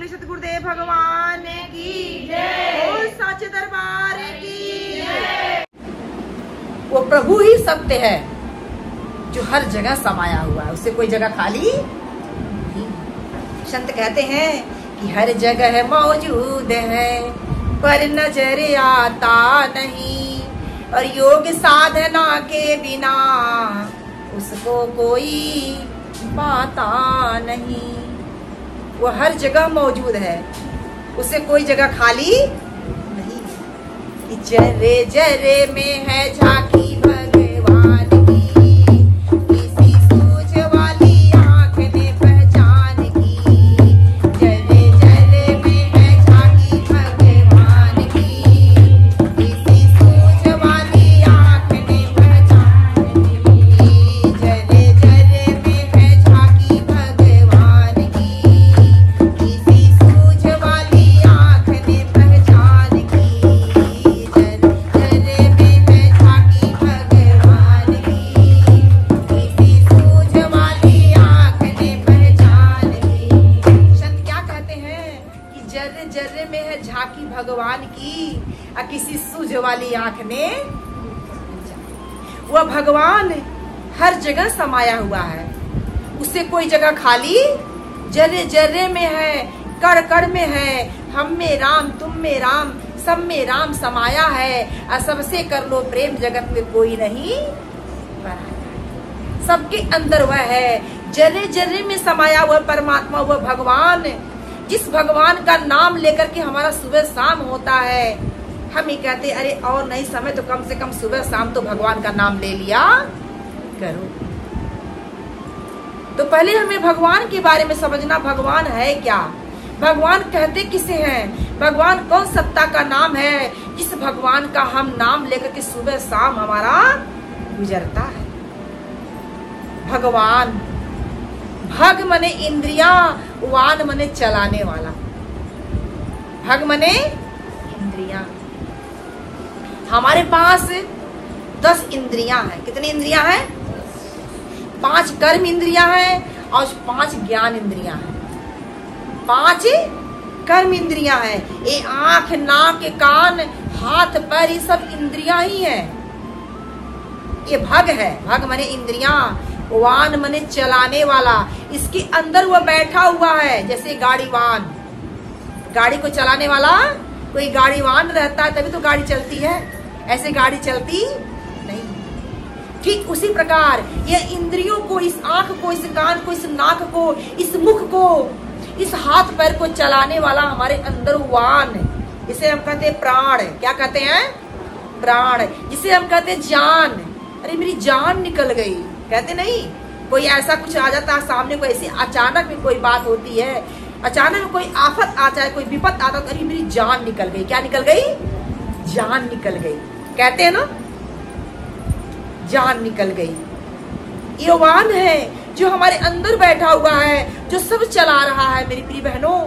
श्री सतगुरुदेव भगवान की जय। बोल साचे दरबार की जय। वो प्रभु ही सत्य है जो हर जगह समाया हुआ है, उससे कोई जगह खाली नहीं। संत कहते हैं कि हर जगह मौजूद है पर नजर आता नहीं, और योग साधना के बिना उसको कोई पाता नहीं। वो हर जगह मौजूद है, उससे कोई जगह खाली नहीं। जरे जरे में है झांकी भगवान की, किसी सूझ वाली आंख ने पहचान की। जरे जरे में है झांकी भगवान की, किसी सूझ वाली आंख ने पहचान की। जरे जरे में है झांकी भगवान की, किसी सूझ वाली आंख ने पहचान की। जर्रे में है झांकी भगवान की, और किसी सूझ वाली आंख ने। वह भगवान हर जगह समाया हुआ है, उससे कोई जगह खाली जर्रे जर्रे में है, कण कण में है। हम में राम, तुम में राम, सब में राम समाया है, और सबसे कर लो प्रेम, जगत में कोई नहीं पराया। सबके अंदर वह है, जर्रे जर्रे में समाया हुआ परमात्मा, वह भगवान। जिस भगवान का नाम लेकर के हमारा सुबह शाम होता है, हम ही कहते अरे और नहीं समय तो कम से कम सुबह शाम तो भगवान का नाम ले लिया करो। तो पहले हमें भगवान के बारे में समझना, भगवान है क्या, भगवान कहते किसे हैं, भगवान कौन सत्ता का नाम है जिस भगवान का हम नाम लेकर के सुबह शाम हमारा गुजरता है। भगवान, भग मने इंद्रिया, वान मने चलाने वाला। भग मने इंद्रिया। हमारे पास 10 इंद्रियां हैं। कितनी इंद्रियां हैं? 5 कर्म इंद्रियां हैं और 5 ज्ञान इंद्रियां हैं। 5 कर्म इंद्रियां हैं। ये आंख, नाक, कान, हाथ, पैर, ये सब इंद्रियां ही हैं। ये भग है। भग मने इंद्रियां, वान मने चलाने वाला। इसके अंदर वह बैठा हुआ है, जैसे गाड़ीवान। गाड़ी को चलाने वाला कोई गाड़ीवान रहता है तभी तो गाड़ी चलती है, ऐसे गाड़ी चलती नहीं। ठीक उसी प्रकार ये इंद्रियों को, इस आंख को, इस कान को, इस नाक को, इस मुख को, इस हाथ पैर को चलाने वाला हमारे अंदर वान, जिसे हम कहते हैं प्राण। क्या कहते हैं? प्राण। जिसे हम कहते हैं जान। अरे मेरी जान निकल गई, कहते नहीं। कोई ऐसा कुछ आ जाता है सामने को, ऐसी अचानक में कोई बात होती है, अचानक में कोई आफत आ जाए, कोई विपत आता, तो अरे मेरी जान निकल गई। क्या निकल गई? जान निकल गई, कहते हैं ना, जान निकल गई। ये वान है जो हमारे अंदर बैठा हुआ है, जो सब चला रहा है मेरी प्रिय बहनों,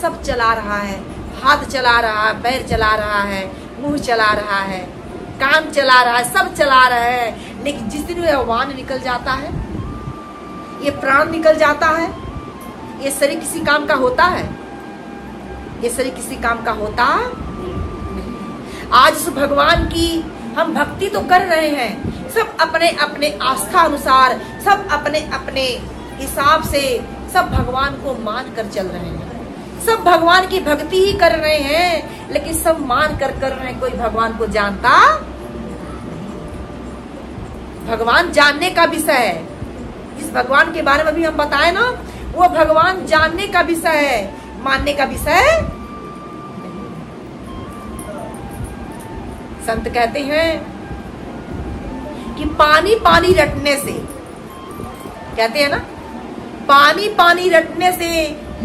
सब चला रहा है। हाथ चला रहा है, पैर चला रहा है, मुंह चला रहा है, कान चला रहा है, सब चला रहा है। लेकिन जिस दिन ये वान निकल जाता है, ये प्राण निकल जाता है, ये शरीर किसी काम का होता है? ये शरीर किसी काम का होता नहीं। आज उस भगवान की हम भक्ति तो कर रहे हैं, सब अपने अपने आस्था अनुसार, सब अपने अपने हिसाब से सब भगवान को मान कर चल रहे हैं, सब भगवान की भक्ति ही कर रहे हैं, लेकिन सब मान कर रहे हैं। कोई भगवान को जानता, भगवान जानने का विषय है। जिस भगवान के बारे में भी हम बताए ना, वो भगवान जानने का विषय है, मानने का विषय नहीं। संत कहते हैं कि पानी पानी रटने से, कहते हैं ना, पानी पानी रटने से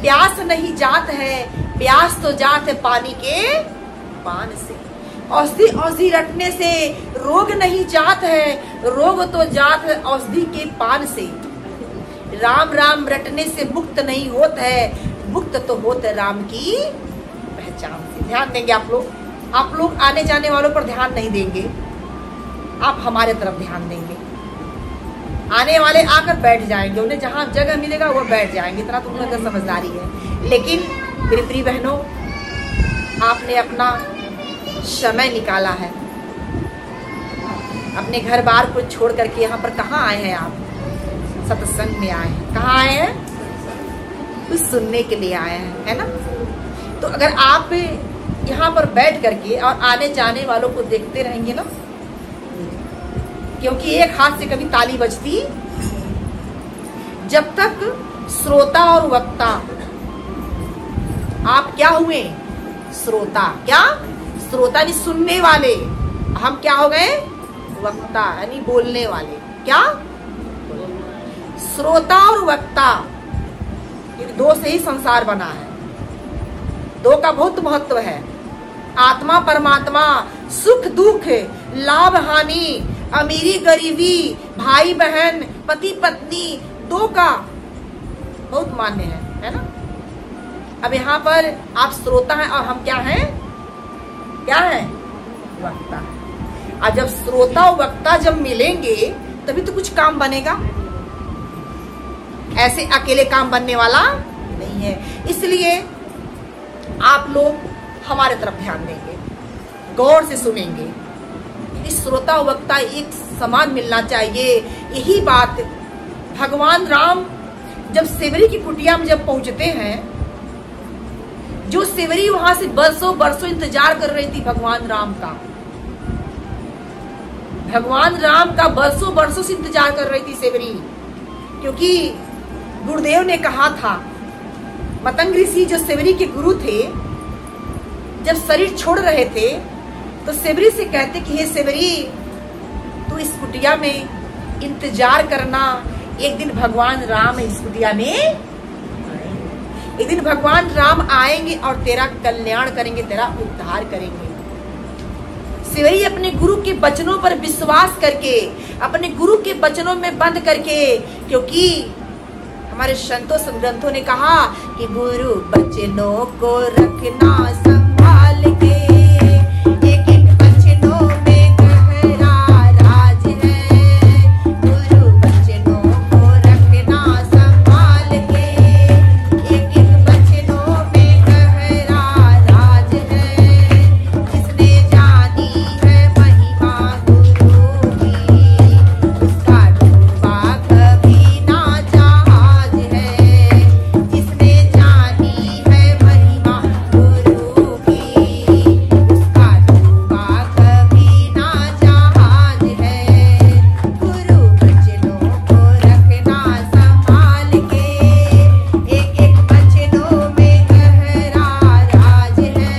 प्यास नहीं जात है, प्यास तो जात है पानी के पान से। औषधि औषधि रटने से रोग नहीं जात है, रोग तो जात है औषधि के पान से। राम राम रटने से मुक्त नहीं होता है, मुक्त तो होता है राम की पहचान से। ध्यान देंगे आप लोग आने जाने वालों पर ध्यान नहीं देंगे, आप हमारे तरफ ध्यान देंगे। आने वाले आकर बैठ जाएंगे, उन्हें जहां जगह मिलेगा वो बैठ जाएंगे, इतना तो उनका समझदारी है। लेकिन मेरी प्रिय बहनों, आपने अपना समय निकाला है, अपने घर बार को छोड़ करके यहाँ पर कहाँ आए हैं आप? सत्संग में आए हैं। कहाँ आए हैं? कुछ सुनने के लिए आए हैं, है ना? तो अगर आप यहाँ पर बैठ करके और आने जाने वालों को देखते रहेंगे ना, क्योंकि एक हाथ से कभी ताली बजती, जब तक श्रोता और वक्ता, आप क्या हुए? श्रोता। क्या? श्रोता यानी सुनने वाले, हम क्या हो गए? वक्ता यानी बोलने वाले। क्या? श्रोता और वक्ता, ये दो से ही संसार बना है, दो का बहुत महत्व है। आत्मा परमात्मा, सुख दुख, लाभ हानि, अमीरी गरीबी, भाई बहन, पति पत्नी, दो का बहुत मान्य है ना? अब यहाँ पर आप श्रोता हैं और हम क्या हैं? क्या है? वक्ता। और जब श्रोता और वक्ता जब मिलेंगे तभी तो कुछ काम बनेगा, ऐसे अकेले काम बनने वाला नहीं है। इसलिए आप लोग हमारे तरफ ध्यान देंगे, गौर से सुनेंगे। इस श्रोता और वक्ता एक समान मिलना चाहिए। यही बात भगवान राम जब सेवरी की कुटिया में जब पहुंचते हैं, जो सेवरी वहां से बरसों बरसों इंतजार कर रही थी भगवान राम का, भगवान राम का बरसों बरसों से इंतजार कर रही थी सेवरी, क्योंकि गुरुदेव ने कहा था, मतंग ऋषि जो सेवरी के गुरु थे, जब शरीर छोड़ रहे थे तो सेवरी से कहते कि हे सेवरी, तू इस कुटिया में इंतजार करना, एक दिन भगवान राम इस कुटिया में आएंगे, एक दिन भगवान राम आएंगे और तेरा कल्याण करेंगे, तेरा उद्धार करेंगे। सेवरी अपने गुरु के वचनों पर विश्वास करके, अपने गुरु के वचनों में बंद करके, क्योंकि हमारे संतों ग्रंथों ने कहा कि गुरु वचनों को रखना संभाल के, एक एक वचनों में गहरा राज है, गुरु वचनों को रखना संभाल के, एक एक वचनों में गहरा राज है, जिसने जानी है महिमा गुरु की, उसका डूबा कभी ना जहाज है, जिसने जानी है महिमा गुरु की, उसका डूबा कभी ना जहाज है, गुरु वचनों को रखना संभाल के, एक एक वचनों में गहरा राज है,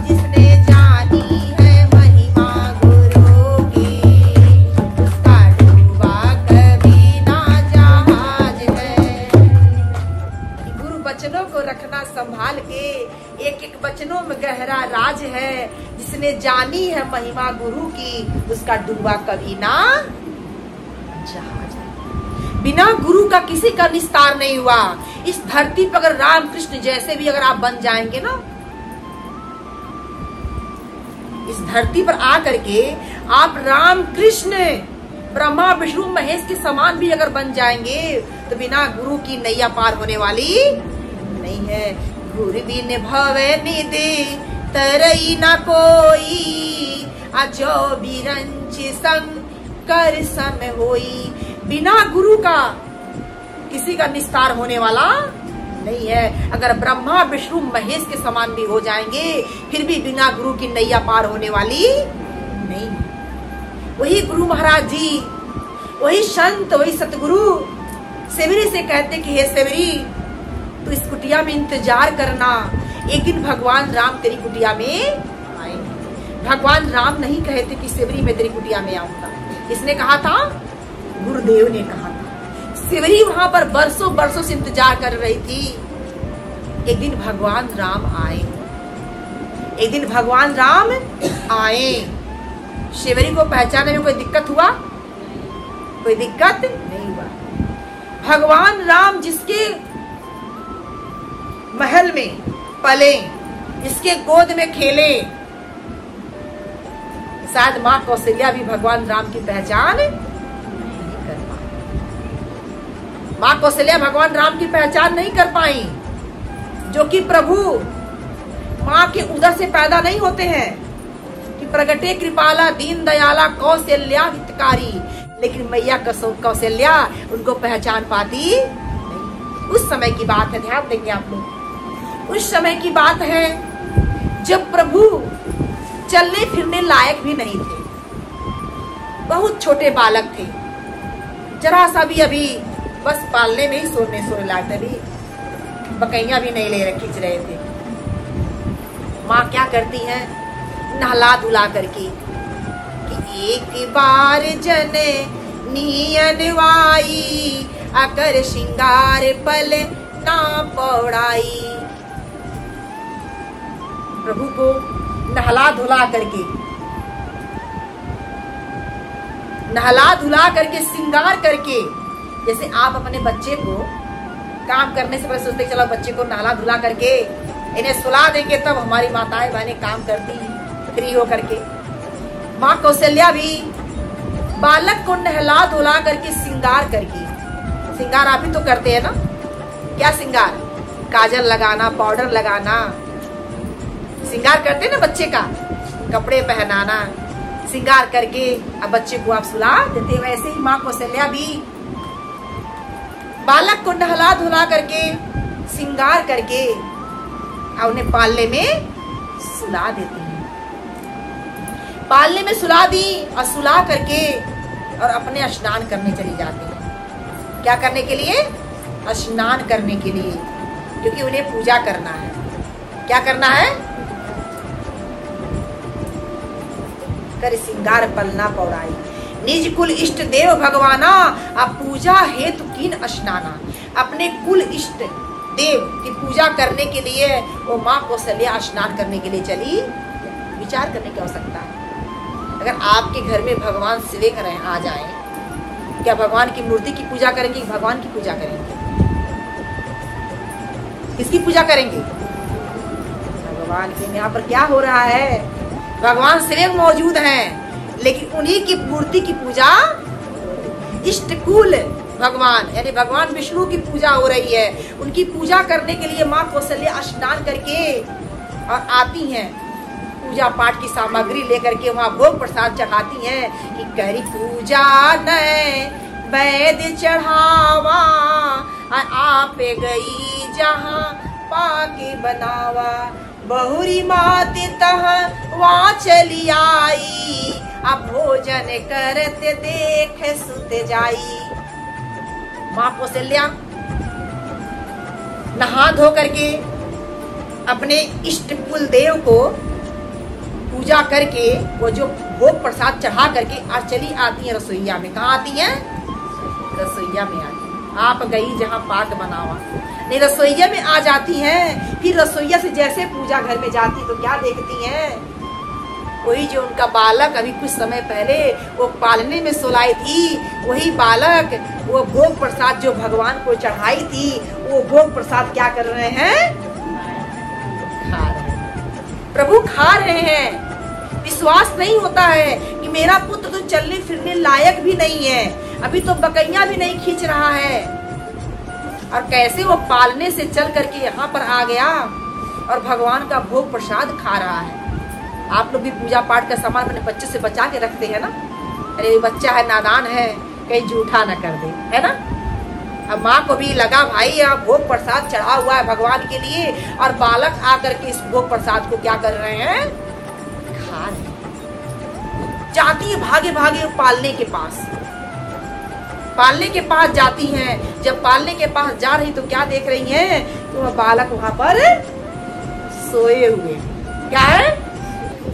जिसने जानी है महिमा गुरु की, उसका डूबा कभी ना जहाज है। गुरु वचनों को रखना संभाल के, एक एक वचनों में गहरा राज है, जिसने जानी है महिमा गुरु की, उसका डूबा कभी ना जहाज है। बिना गुरु का किसी का निस्तार नहीं हुआ। इस धरती पर अगर राम कृष्ण जैसे भी अगर आप बन जाएंगे ना, इस धरती पर आकर के आप राम कृष्ण ब्रह्मा विष्णु महेश के समान भी अगर बन जाएंगे, तो बिना गुरु की नैया पार होने वाली नहीं है। गुरु बिन भव निधि तरई न कोई, अजो बिरंच संकर सम होई। बिना गुरु का किसी का निस्तार होने वाला नहीं है। अगर ब्रह्मा विष्णु महेश के समान भी हो जाएंगे, फिर भी बिना गुरु की नैया पार होने वाली नहीं है। वही गुरु महाराज जी, वही संत, वही सतगुरु सेवरी से कहते कि हे सेवरी, तू इस कुटिया में इंतजार करना, एक दिन भगवान राम तेरी कुटिया में आएंगे। भगवान राम नहीं कहते कि सेवरी मैं तेरी कुटिया में आऊंगा, किसने कहा था? गुरुदेव ने कहा था। सेवरी वहां पर बरसों बरसों से इंतजार कर रही थी, एक दिन भगवान राम आए, एक दिन भगवान राम आए। सेवरी को पहचानने में कोई दिक्कत हुआ? कोई दिक्कत नहीं हुआ। भगवान राम जिसके महल में पले, जिसके गोद में खेले, शायद माँ कौशल्या भी भगवान राम की पहचान नहीं कर पाई। माँ कौशल्या भगवान राम की पहचान नहीं कर पाई, जो कि प्रभु माँ के उदर से पैदा नहीं होते हैं, कि प्रगटे कृपाला दीन दयाला कौशल्या हितकारी, लेकिन मैया कौशल्या उनको पहचान पाती नहीं। उस समय की बात है, ध्यान देंगे आप लोग, उस समय की बात है जब प्रभु चलने फिरने लायक भी नहीं थे, बहुत छोटे बालक थे, जरा सा भी अभी बस पालने में ही सोने लायक थे, अभी बकैया भी नहीं ले खींच रहे थे। माँ क्या करती है, नहला धुला करके कि एक बार जने नियनवाई अकर श्रृंगार पल ना पौड़ाई। प्रभु को नहला धुला करके श्रृंगार करके, जैसे आप अपने बच्चे को काम करने से पहले सोचते चलो बच्चे को नहला धुला करके इन्हें सुला देंगे तब हमारी माताएं बहनें काम करती फ्री हो करके। माँ कौशल्या भी बालक को नहला धुला करके श्रृंगार करके, श्रृंगार आप ही तो करते हैं ना, क्या श्रृंगार, काजल लगाना, पाउडर लगाना, श्रृंगार करते हैं ना बच्चे का, कपड़े पहनाना, श्रृंगार करके अब बच्चे को आप सुला देते। वैसे ही माँ कौशल्या भी बालक को नहला धुला करके श्रृंगार करके और उन्हें पालने में सुला देती हैं। पालने में सुला दी और सुला करके और अपने स्नान करने चली जाती हैं। क्या करने के लिए, स्नान करने के लिए, क्योंकि उन्हें पूजा करना है। क्या करना है, कर श्रृंगार पलना पौड़ाई, निज कुल इष्ट देव भगवाना अब पूजा हेतु कीन स्नाना। अपने कुल इष्ट देव की पूजा करने के लिए वो माँ कौशल्या स्नान करने के लिए चली। विचार करने की आवश्यकता है, अगर आपके घर में भगवान शिव आ जाए, क्या भगवान की मूर्ति की पूजा करेंगे, भगवान की पूजा करेंगे, किसकी पूजा करेंगे, भगवान की। यहाँ पर क्या हो रहा है, भगवान शिव मौजूद हैं, लेकिन उन्हीं की मूर्ति की पूजा, इष्ट कुल भगवान यानी भगवान विष्णु की पूजा हो रही है। उनकी पूजा करने के लिए माँ कौशल्या स्नान करके और आती हैं, पूजा पाठ की सामग्री लेकर के वहाँ भोग प्रसाद चढ़ाती हैं कि करी पूजा नए वैद चढ़ावा, आप गई जहाँ पाके बनावा, बहुरी माते तह वहाँ चली आई, अब भोजन करते देख सुत जाई। माँ कौशल्या नहा धो करके अपने इष्ट कुल देव को पूजा करके वो जो भोग प्रसाद चढ़ा करके आज चली आती है रसोईया में। कहाँ आती हैं, रसोईया में आती हैं। आप गई जहाँ पाक बनावा, नहीं रसोईया में आ जाती हैं। फिर रसोईया से जैसे पूजा घर में जाती तो क्या देखती हैं, वही जो उनका बालक अभी कुछ समय पहले वो पालने में सुलाई थी, वही बालक वो भोग प्रसाद जो भगवान को चढ़ाई थी, वो भोग प्रसाद क्या कर रहे हैं, खा रहे हैं। प्रभु खा रहे हैं। विश्वास नहीं होता है कि मेरा पुत्र तो चलने फिरने लायक भी नहीं है, अभी तो बकैया भी नहीं खींच रहा है, और कैसे वो पालने से चल करके यहाँ पर आ गया और भगवान का भोग प्रसाद खा रहा है। आप लोग भी पूजा पाठ का सामान अपने बच्चे से बचा के रखते हैं ना, अरे बच्चा है नादान है कहीं जूठा न कर दे, है ना। अब माँ को भी लगा भाई अब भोग प्रसाद चढ़ा हुआ है भगवान के लिए, और बालक आकर के इस भोग प्रसाद को क्या कर रहे हैं, खा रहे। जाती है भागे भागे पालने के पास, पालने के पास जाती हैं। जब पालने के पास जा रही तो क्या देख रही हैं, तो वह बालक वहां पर सोए हुए, क्या है,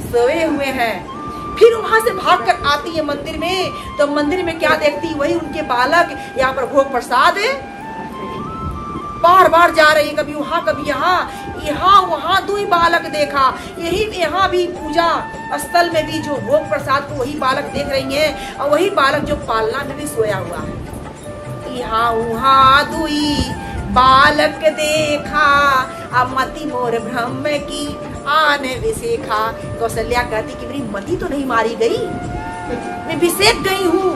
सोए हुए हैं। फिर वहां से भागकर आती है मंदिर में, तो मंदिर में क्या देखती, वही उनके बालक यहाँ पर भोग प्रसाद बार बार जा रही है, कभी वहां कभी यहाँ वहां दो ही बालक देखा। यही यहाँ भी पूजा स्थल में भी जो भोग प्रसाद को वही बालक देख रही हैं, और वही बालक जो पालना में भी सोया हुआ है। यहाँ वहां दुई बालक देखा, अब मति मोर ब्रह्म की आन विशेखा। कौशल्या कहती कि मेरी मति तो नहीं मारी गई, मैं विशेख गई हूँ,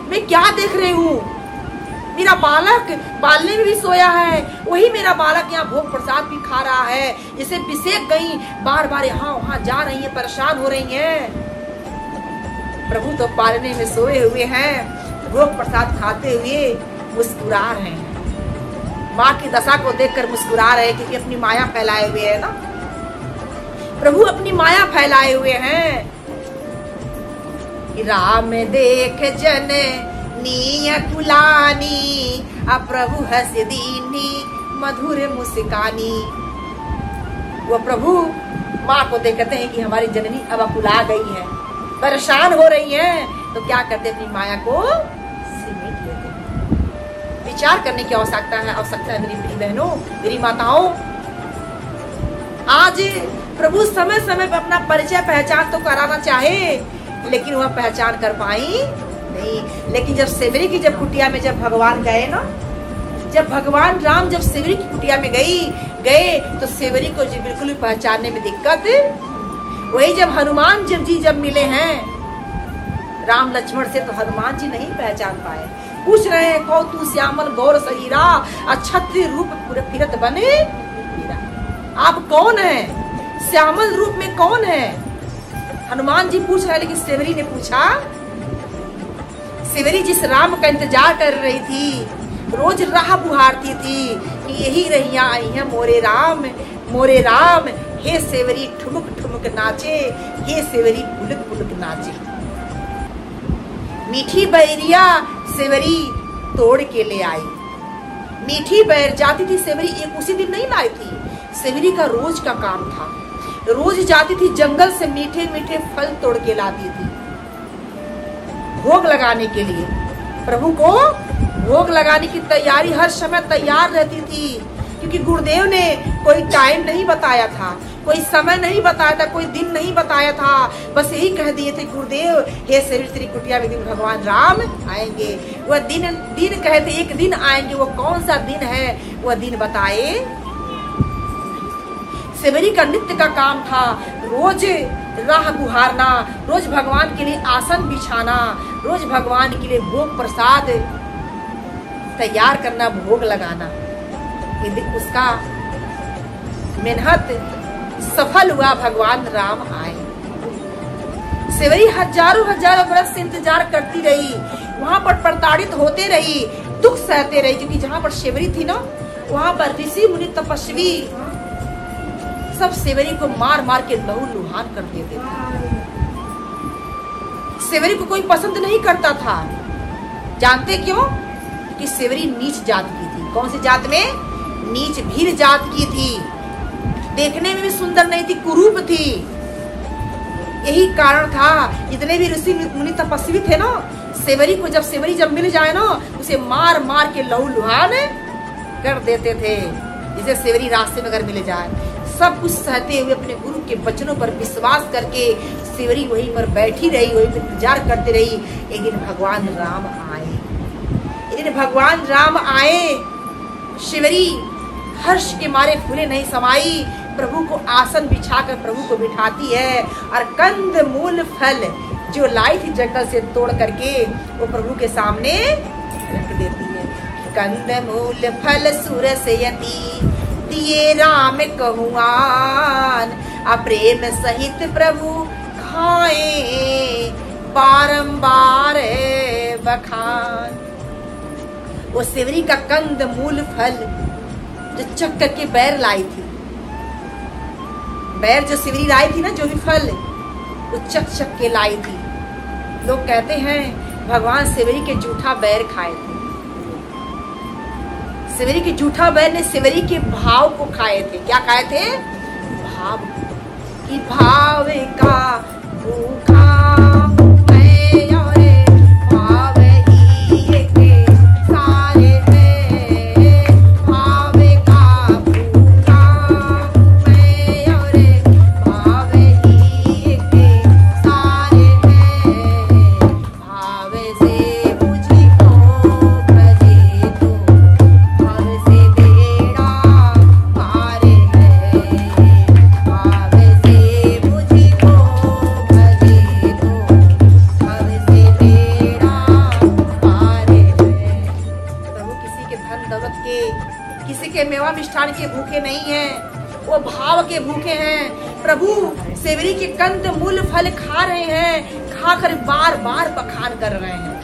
मैं क्या देख रही हूँ, मेरा बालक बालने में भी सोया है, वही मेरा बालक यहाँ भोग प्रसाद भी खा रहा है। इसे बिसेक गई, बार बार यहाँ वहां जा रही है, परेशान हो रही हैं। प्रभु तो पालने में सोए हुए हैं, भोग प्रसाद खाते हुए मुस्कुरा रहे हैं। माँ की दशा को देखकर मुस्कुरा रहे हैं, क्योंकि अपनी माया फैलाए हुए है ना। प्रभु अपनी माया फैलाए हुए हैं। राम देख जन नीय कुलानी, अब प्रभु हंस दीनी मधुर मुस्कानी। वो प्रभु माँ को देखते हैं कि हमारी जननी अब अकुला गई है, परेशान हो रही है, तो क्या करते, अपनी माया को सिमट लेते हैं। विचार करने की आवश्यकता है मेरी प्रिय बहनों, मेरी माताओं। आज प्रभु समय समय पर अपना परिचय पहचान तो कराना चाहे, लेकिन वह पहचान कर पाई नहीं। लेकिन जब सेवरी की कुटिया में जब भगवान गए ना, जब भगवान राम जब सेवरी की कुटिया में गए तो सेवरी को बिल्कुल भी पहचानने में दिक्कत। वही जब हनुमान जी जब मिले हैं राम लक्ष्मण से, तो हनुमान जी नहीं पहचान पाए। पूछ रहे हैं, कौ तू श्यामल गौर शरीरा, अक्षत्रिय रूप पूरे फिरत बने। आप कौन है? श्यामल रूप में कौन है? हनुमान जी पूछ रहे, लेकिन सेवरी ने पूछा। सेवरी जिस राम का इंतजार कर रही थी, रोज राह बुहारती थी कि यही रहिया आई है मोरे राम, मोरे राम। हे सेवरी ठुमुक ठुमुक नाचे, हे सेवरी पुलक पुलक नाचे। मीठी बैरिया सेवरी तोड़ के ले आई। मीठी बैर जाती थी सेवरी, एक उसी दिन नहीं लाई थी। सेवरी का रोज का काम था, रोज जाती थी जंगल से मीठे मीठे फल तोड़ के लाती थी भोग लगाने के लिए। प्रभु को भोग लगाने की तैयारी हर समय तैयार रहती थी, क्योंकि गुरुदेव ने कोई टाइम नहीं बताया था, कोई समय नहीं बताया था, कोई दिन नहीं बताया था। बस यही कह दिए थे गुरुदेव, हे सेवरी तेरी कुटिया में दिन भगवान राम आएंगे। वह दिन कहते एक दिन आएंगे, वो कौन सा दिन है वह दिन बताए। सेवरी का नित्य का काम था रोज राह बुहारना, रोज भगवान के लिए आसन बिछाना, रोज भगवान के लिए भोग प्रसाद तैयार करना, भोग लगाना। यदि उसका मेहनत सफल हुआ, भगवान राम आए। सेवरी हजारों बरस से इंतजार करती रही, वहां पर प्रताड़ित होते रही, दुख सहते रही, क्योंकि जहां पर सेवरी थी ना, वहां पर ऋषि मुनि तपस्वी सब सेवरी को मार मार के लहू लुहान कर देते थे। सेवरी को कोई पसंद नहीं करता था। जानते क्यों? कि सेवरी नीच जात की थी। कौन सी जात में? नीच भीर जात की थी। देखने में भी सुंदर नहीं थी, कुरूप थी। यही कारण था जितने भी ऋषि मुनि तपस्वी थे ना, सेवरी को जब मिल जाए ना, उसे मार मार के लहू लुहान कर देते थे। जिसे सेवरी रास्ते में अगर मिल जाए, सब कुछ सहते हुए अपने गुरु के वचनों पर विश्वास करके सेवरी वहीं पर बैठी रही, वहीं पर इंतजार करती रही। एक दिन भगवान राम आए। एक दिन भगवान राम आए। सेवरी हर्ष के मारे फूले नहीं समाई, प्रभु को आसन बिछाकर प्रभु को बिठाती है, और कंद मूल फल जो लाई थी जंगल से तोड़ करके वो प्रभु के सामने रख देती है। कंद मूल फल सुरस यति दिए राम कहुआन, प्रेम सहित प्रभु खाए बारंबार बखान। वो सेवरी का कंद मूल फल जो चक करके बैर लाई थी, बैर जो सेवरी लाई थी ना, जो भी फल वो चक के लाई थी। लोग कहते हैं भगवान सेवरी के जूठा बैर खाए थे। सेवरी के जूठा बैर ने सेवरी के भाव को खाए थे। क्या खाए थे? भाव। कि भाव का भूखा के, किसी के मेवा मिष्ठान के भूखे नहीं हैं, वो भाव के भूखे हैं। प्रभु सेवरी के कंद मूल फल खा रहे हैं, खाकर बार बार बखान कर रहे हैं।